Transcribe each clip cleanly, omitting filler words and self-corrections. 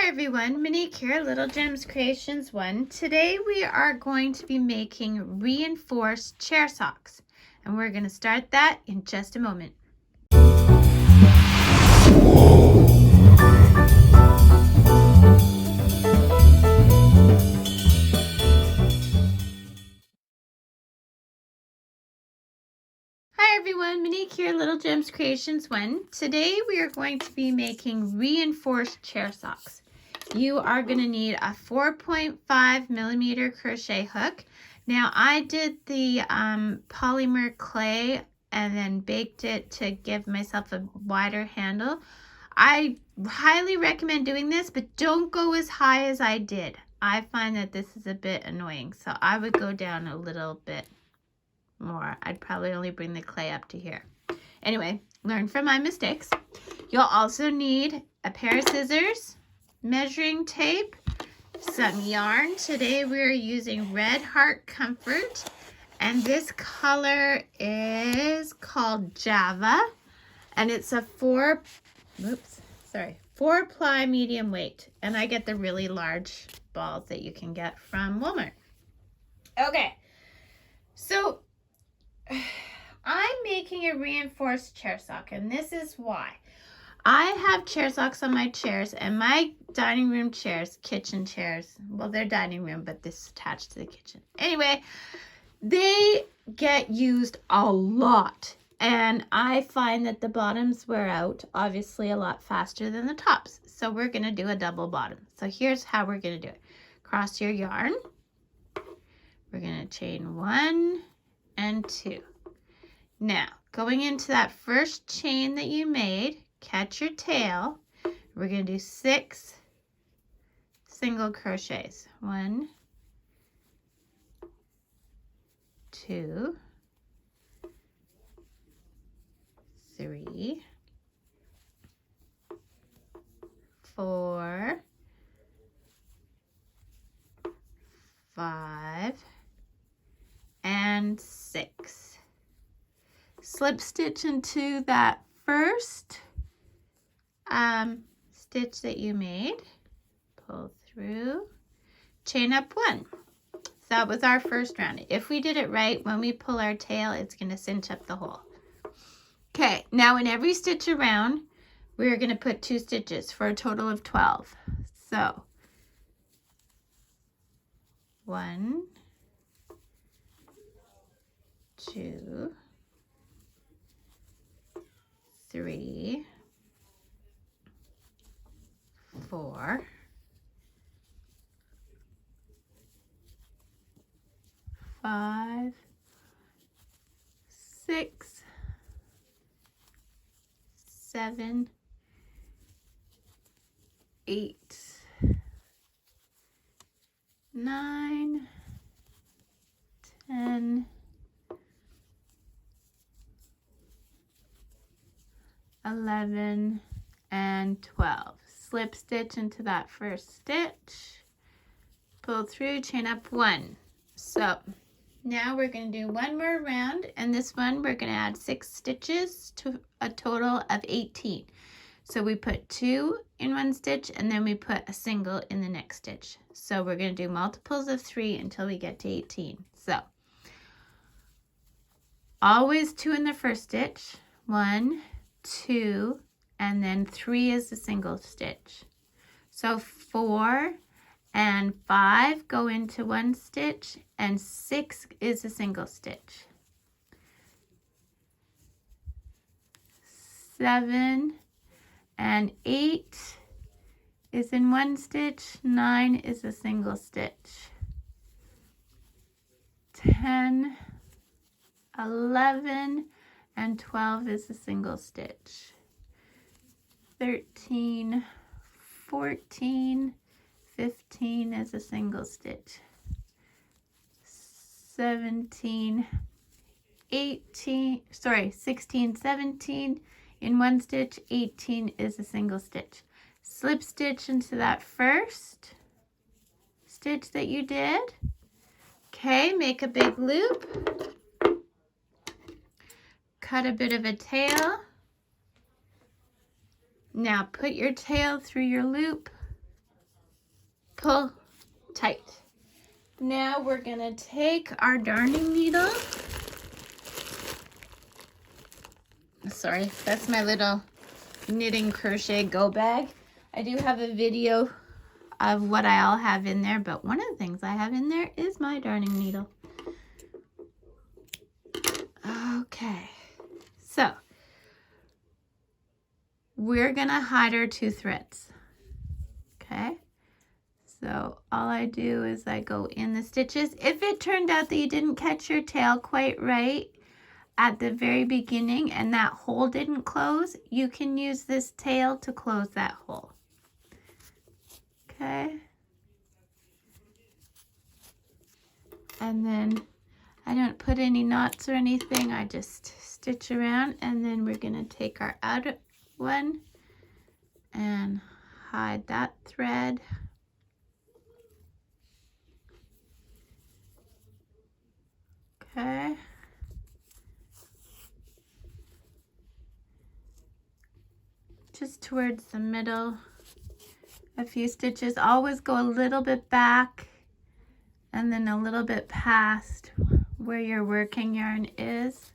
Everyone, Monique here, Little Gems Creations 1. Today we are going to be making reinforced chair socks, and we're going to start that in just a moment. Hi everyone, Monique here, Little Gems Creations 1. Today we are going to be making reinforced chair socks. You are going to need a 4.5 millimeter crochet hook. Now I did the polymer clay and then baked it to give myself a wider handle. I highly recommend doing this, but don't go as high as I did. I find that this is a bit annoying, so I would go down a little bit more. I'd probably only bring the clay up to here. Anyway, learn from my mistakes. You'll also need a pair of scissors, measuring tape, some yarn. Today we're using Red Heart Comfort, and this color is called Java, and it's a 4-ply medium weight, and I get the really large balls that you can get from Walmart. Okay, so I'm making a reinforced chair sock, and this is why. I have chair socks on my chairs, and my dining room chairs, kitchen chairs, well, they're dining room, but this is attached to the kitchen. Anyway, they get used a lot, and I find that the bottoms wear out, obviously, a lot faster than the tops. So we're going to do a double bottom. So here's how we're going to do it. Cross your yarn. We're going to chain 1 and 2. Now, going into that first chain that you made, catch your tail. We're going to do 6 single crochets. 1, 2, 3, 4, 5, and 6. Slip stitch into that first stitch that you made, pull through, chain up 1. So that was our first round. If we did it right, when we pull our tail, it's going to cinch up the hole. Okay, now in every stitch around, we're going to put 2 stitches for a total of 12. So 1, 2, 3, 4, 5, 6, 7, 8, 9, 10, 11, and 12. Slip stitch into that first stitch, pull through, chain up 1. So now we're going to do one more round, and this one we're going to add 6 stitches to a total of 18. So we put 2 in one stitch, and then we put a single in the next stitch. So we're going to do multiples of 3 until we get to 18. So always 2 in the first stitch, 1, 2, and then 3 is the single stitch. So 4 and 5 go into one stitch, and 6 is a single stitch. 7 and 8 is in one stitch, 9 is a single stitch. 10, 11, and 12 is a single stitch. 13, 14, 15 is a single stitch. 16, 17 in one stitch, 18 is a single stitch. Slip stitch into that first stitch that you did. Okay, make a big loop. Cut a bit of a tail. Now put your tail through your loop pull tight. Now we're gonna take our darning needle. Sorry, that's my little knitting crochet go bag. I do have a video of what I all have in there, but one of the things I have in there is my darning needle. Okay, so we're gonna hide our 2 threads. Okay, so all I do is I go in the stitches. If it turned out that you didn't catch your tail quite right at the very beginning and that hole didn't close, you can use this tail to close that hole. Okay, and then I don't put any knots or anything, I just stitch around, and then we're gonna take our outer one and hide that thread. Okay. Just towards the middle, a few stitches. Always go a little bit back and then a little bit past where your working yarn is.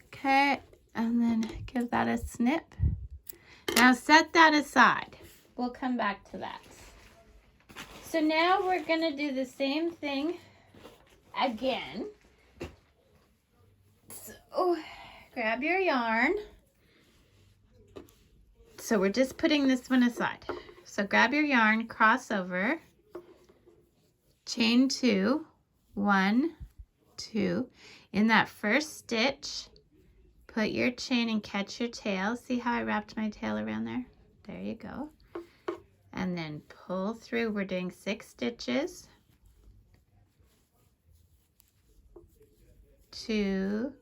Okay, and then give that a snip. Now set that aside. We'll come back to that. So now we're gonna do the same thing again. So grab your yarn. So we're just putting this one aside. So grab your yarn, cross over, chain 2, 1, 2. In that first stitch, put your chain and catch your tail. See how I wrapped my tail around there? There you go. And then pull through. We're doing 6 stitches. 2,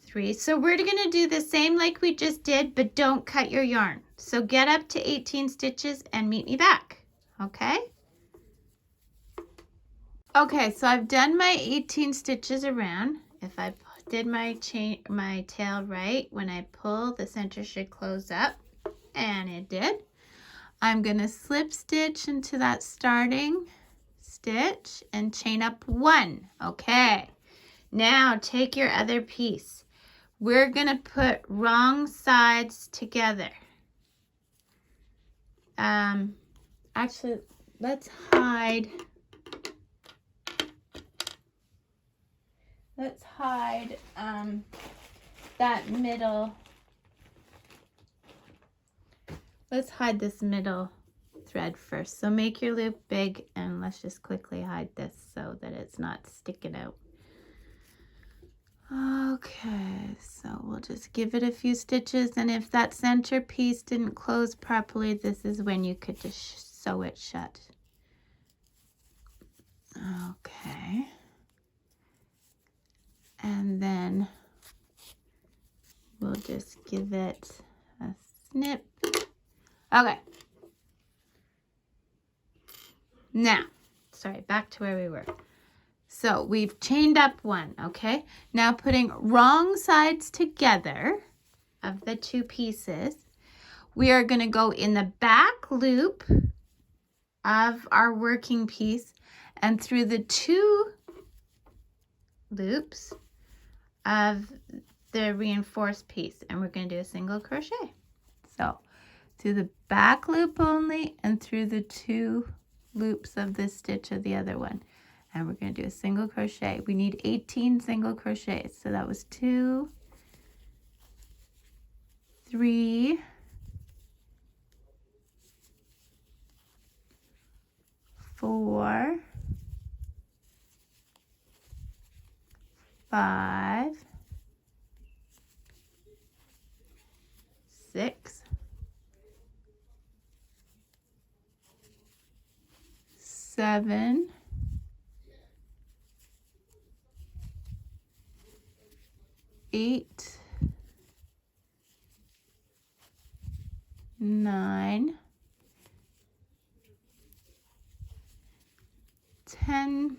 3. So we're going to do the same like we just did, but don't cut your yarn. So get up to 18 stitches and meet me back. Okay? Okay, so I've done my 18 stitches around. If I did my tail right, when I pull, the center should close up, and it did. I'm going to slip stitch into that starting stitch and chain up 1. Okay, now take your other piece. We're going to put wrong sides together. Actually, let's hide. Let's hide that middle. Let's hide this middle thread first. So make your loop big, and let's just quickly hide this so that it's not sticking out. Okay, so we'll just give it a few stitches, and if that center piece didn't close properly, this is when you could just sew it shut. Okay. And then we'll just give it a snip. Okay. Now, sorry, back to where we were. So we've chained up 1, okay? Now putting wrong sides together of the 2 pieces, we are going to go in the back loop of our working piece and through the 2 loops of the reinforced piece, and we're going to do a single crochet. So through the back loop only and through the 2 loops of this stitch of the other one, and we're going to do a single crochet. We need 18 single crochets, so that was 2, 3, 4, 5, 6, 7, 8, 9, 10,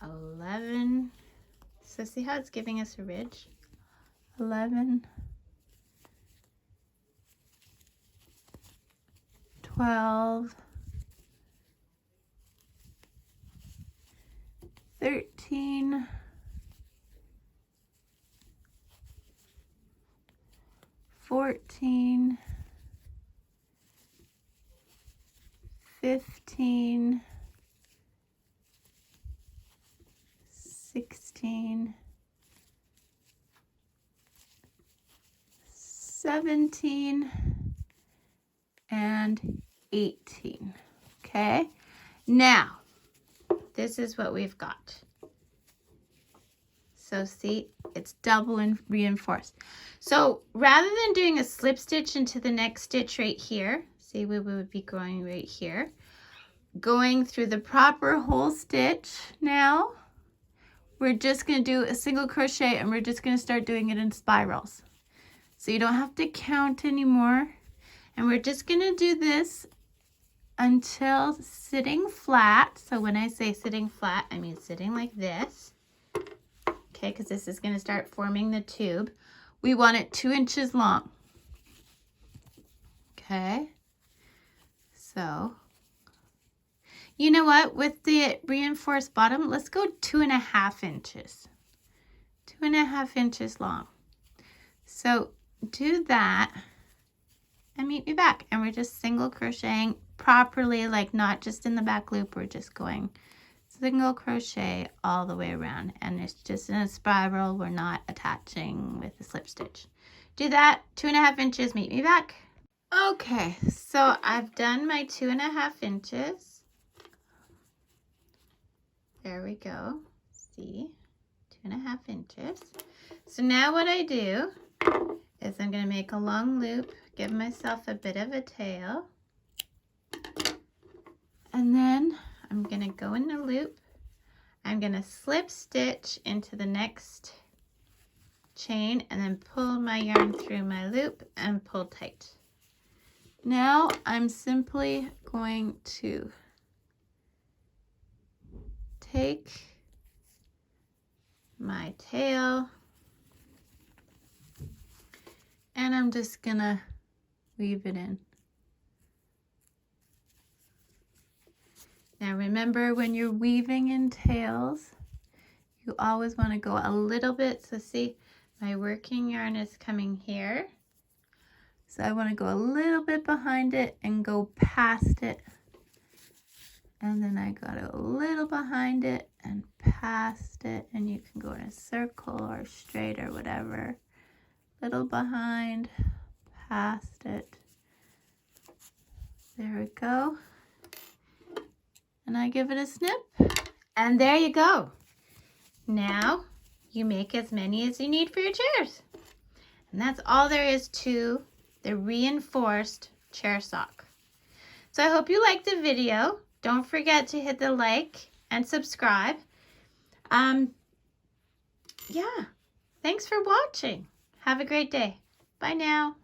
11. So see how it's giving us a ridge? 11, 12, 13, 14, 15, 16, 17, and 18. Okay, now this is what we've got. So see, it's double and reinforced. So rather than doing a slip stitch into the next stitch right here, see, we would be going right here, going through the proper hole stitch. Now we're just going to do a single crochet, and we're just going to start doing it in spirals. So you don't have to count anymore. And we're just going to do this until sitting flat. So when I say sitting flat, I mean sitting like this. Okay, because this is going to start forming the tube. We want it 2 inches long. Okay, so you know what? With the reinforced bottom, let's go 2.5 inches. 2.5 inches long. So do that and meet me back. And we're just single crocheting properly, like not just in the back loop. We're just going single crochet all the way around, and it's just in a spiral. We're not attaching with a slip stitch. Do that, 2.5 inches, meet me back. Okay, so I've done my 2.5 inches. There we go. See, 2.5 inches. So now what I do is I'm going to make a long loop, give myself a bit of a tail, and then I'm going to go in the loop. I'm going to slip stitch into the next chain and then pull my yarn through my loop and pull tight. Now I'm simply going to take my tail and I'm just going to weave it in. Now remember, when you're weaving in tails, you always want to go a little bit. So see, my working yarn is coming here. So I want to go a little bit behind it and go past it. And then I got a little behind it and past it. And you can go in a circle or straight or whatever. Little behind, past it. There we go. And I give it a snip, and there you go. Now you make as many as you need for your chairs. And that's all there is to the reinforced chair sock. So I hope you liked the video. Don't forget to hit the like and subscribe. Yeah, thanks for watching. Have a great day. Bye now.